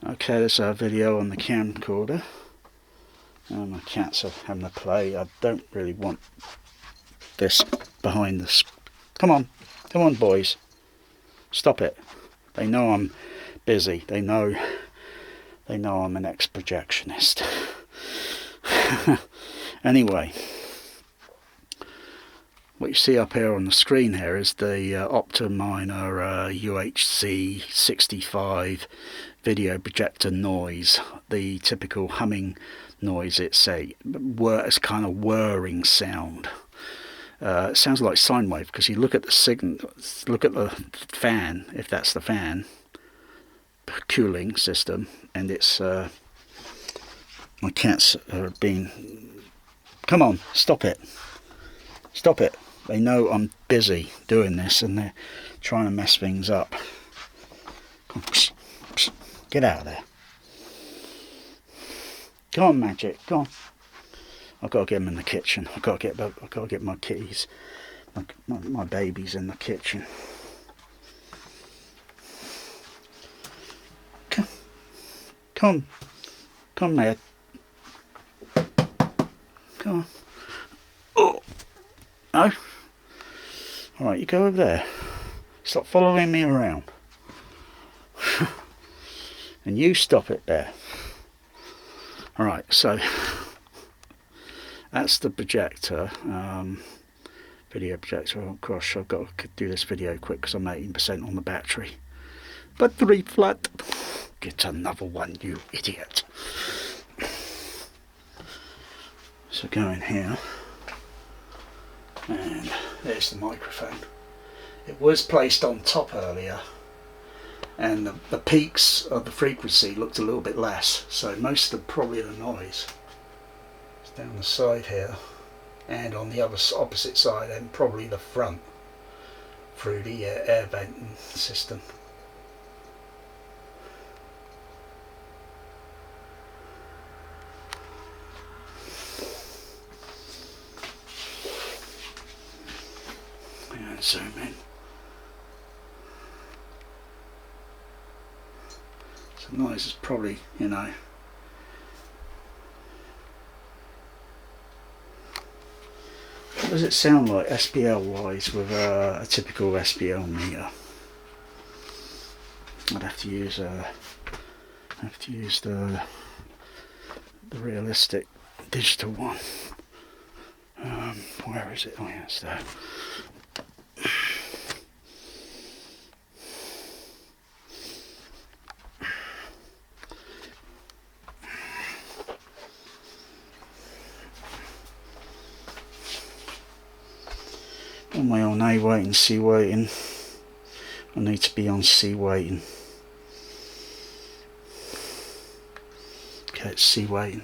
Okay, this is our video on the camcorder. My cats are having a play. I don't really want this behind this. Come on boys, stop it. They know I'm busy. They know I'm an ex-projectionist. Anyway, what you see up here on the screen here is the optoma uhz65 video projector noise. The typical humming noise. It's kind of whirring sound. It sounds like sine wave because you look at the signal, look at the fan, if that's the fan cooling system, and it's my cats are being. Come on, stop it. They know I'm busy doing this and they're trying to mess things up. Get out of there. Come on, Magic, come on. I've got to get them in the kitchen. I've got to get my kitties, my babies in the kitchen. Come, Ned. Come on. Oh, no. All right, you go over there. Stop following me around. And you stop it there. All right, so that's the projector, video projector. Oh gosh, I've got to do this video quick because I'm 18% on the battery. Battery flat. Get another one, you idiot. So go in here, and there's the microphone. It was placed on top earlier, and the peaks of the frequency looked a little bit less, so most of probably the noise is down the side here, and on the opposite side, and probably the front through the air venting system. And zoom in. So noise is probably, what does it sound like SPL wise with a typical SPL meter? I'd have to use the realistic digital one. Where is it? Oh yeah, it's there. On my own A waiting, C waiting. I need to be on C waiting. Okay, it's C waiting.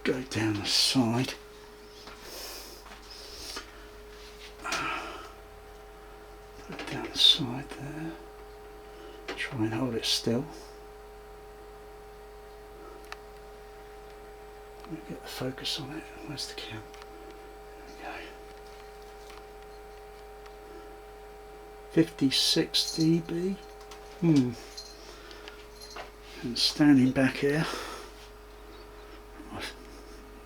Go down the side. Put it down the side there. Try and hold it still. Let me get the focus on it. Where's the cam? There we go. 56 dB. And standing back here, a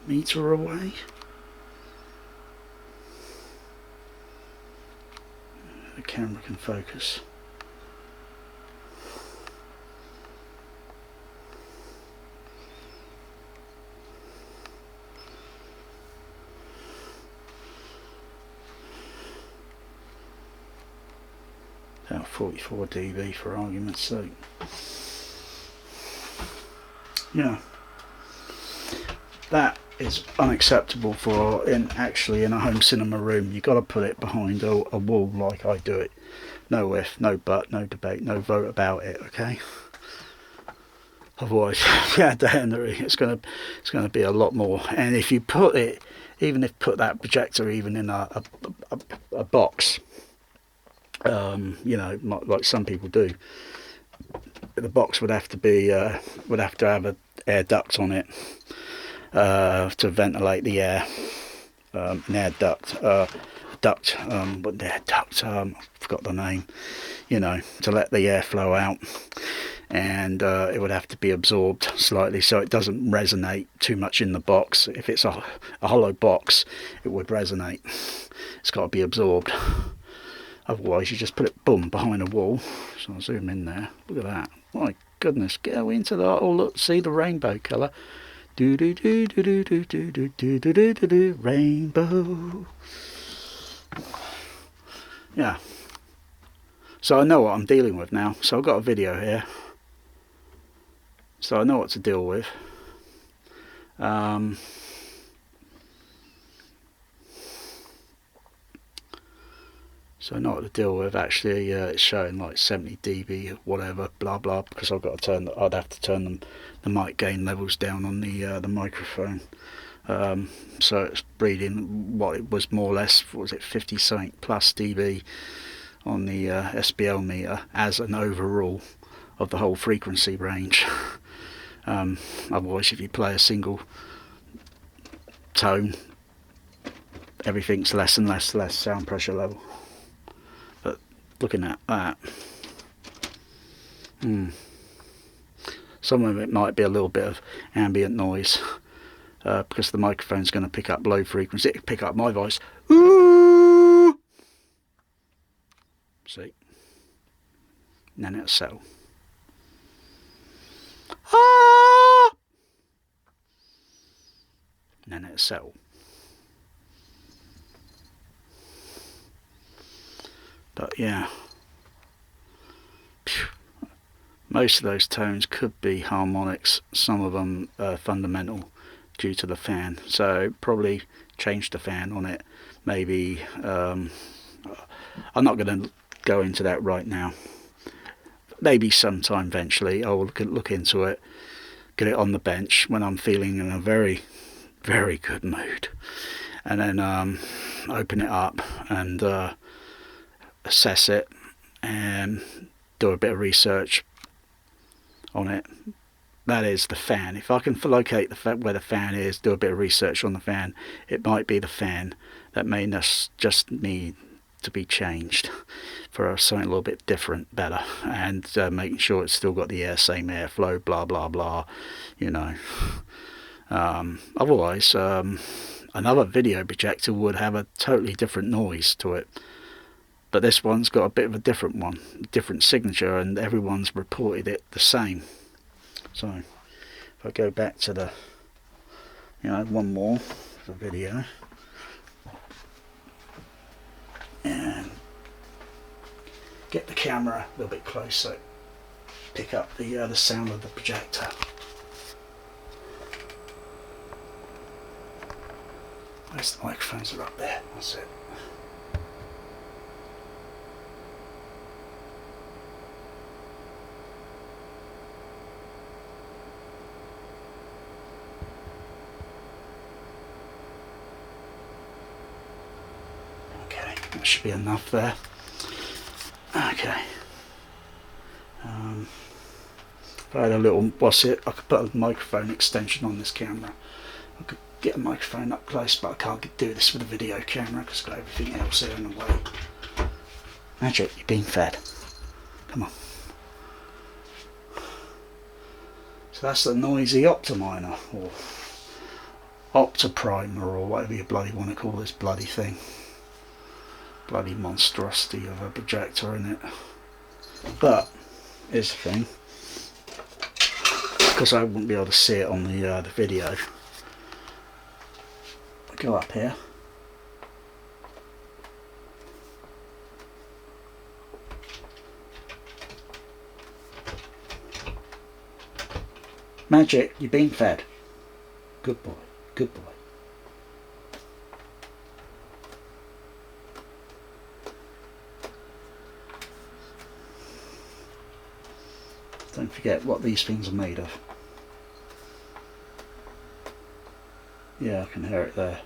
meter away. The camera can focus. About 44 dB for argument's sake. Yeah, that is unacceptable for in a home cinema room. You've got to put it behind a wall like I do it. No if, no but, no debate, no vote about it. Okay. Otherwise, yeah, it's going to be a lot more. And if you put it, put that projector even in a box, like some people do, the box would have to have an air duct on it, to ventilate the air, an air duct, but air duct, I forgot the name, you know, to let the air flow out, and it would have to be absorbed slightly so it doesn't resonate too much in the box. If it's a hollow box, it would resonate. It's got to be absorbed. Otherwise, you just put it boom behind a wall. So I'll zoom in there. Look at that. My goodness, go into that. Oh look, see the rainbow colour. Do do do do do do do do do do do do do, rainbow. Yeah. So I know what I'm dealing with now. So I've got a video here. So I know what to deal with. So I know what to deal with. Actually, it's showing like 70 dB, whatever, blah blah. Because I've got to turn. I'd have to turn the mic gain levels down on the microphone. So it's reading what it was more or less. What was it, 50 something plus dB on the SBL meter as an overall of the whole frequency range. Otherwise, if you play a single tone, everything's less and less sound pressure level. But looking at that, some of it might be a little bit of ambient noise, because the microphone's going to pick up low frequency. It can pick up my voice. Ooh! See? And then it'll settle. Ah! And then it'll settle. But yeah, most of those tones could be harmonics. Some of them are fundamental due to the fan. So probably change the fan on it. Maybe I'm not going to go into that right now. Maybe sometime eventually I'll look into it, get it on the bench when I'm feeling in a very, very good mood, and then open it up and assess it and do a bit of research on it. That is the fan. If I can locate where the fan is, do a bit of research on the fan, it might be the fan that may just need to be changed for something a little bit different, better, and making sure it's still got the same airflow, blah blah blah, you know. Otherwise, another video projector would have a totally different noise to it. But this one's got a bit of a different one, different signature, and everyone's reported it the same. So if I go back to the, one more for the video, and get the camera a little bit closer, pick up the sound of the projector. Where's the microphones? Are up there. That's it. That should be enough there. Okay. If I had a little, what's it? I could put a microphone extension on this camera. I could get a microphone up close, but I can't do this with a video camera because I've got everything else here in the way. Magic, you're being fed. Come on. So that's the noisy optoma, or optoprimer, or whatever you bloody want to call this bloody thing. Bloody monstrosity of a projector in it. But here's the thing, because I wouldn't be able to see it on the video. Go up here. Magic, you're being fed. Good boy, good boy. Don't forget what these things are made of. Yeah, I can hear it there.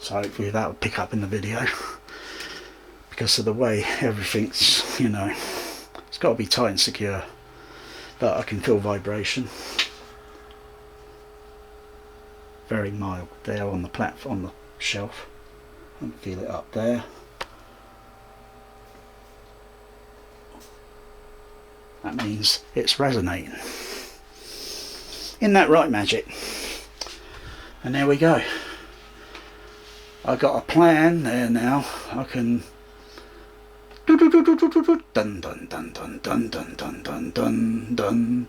So hopefully that will pick up in the video, because of the way everything's, you know, it's got to be tight and secure, but I can feel vibration. Very mild there on the platform, on the shelf. I can feel it up there. That means it's resonating. Isn't that right, Magic? And there we go. I got a plan there now. I can dun dun dun dun dun dun dun dun dun dun dun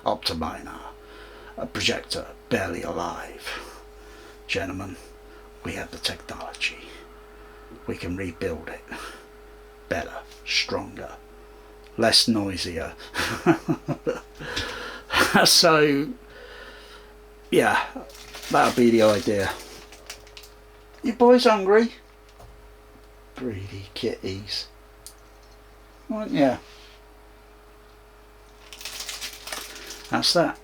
optoma, a projector barely alive. Gentlemen, we have the technology. We can rebuild it. Better, stronger, less noisier. So yeah, that'll be the idea. You boys hungry? Greedy kitties. Aren't ya? That's that.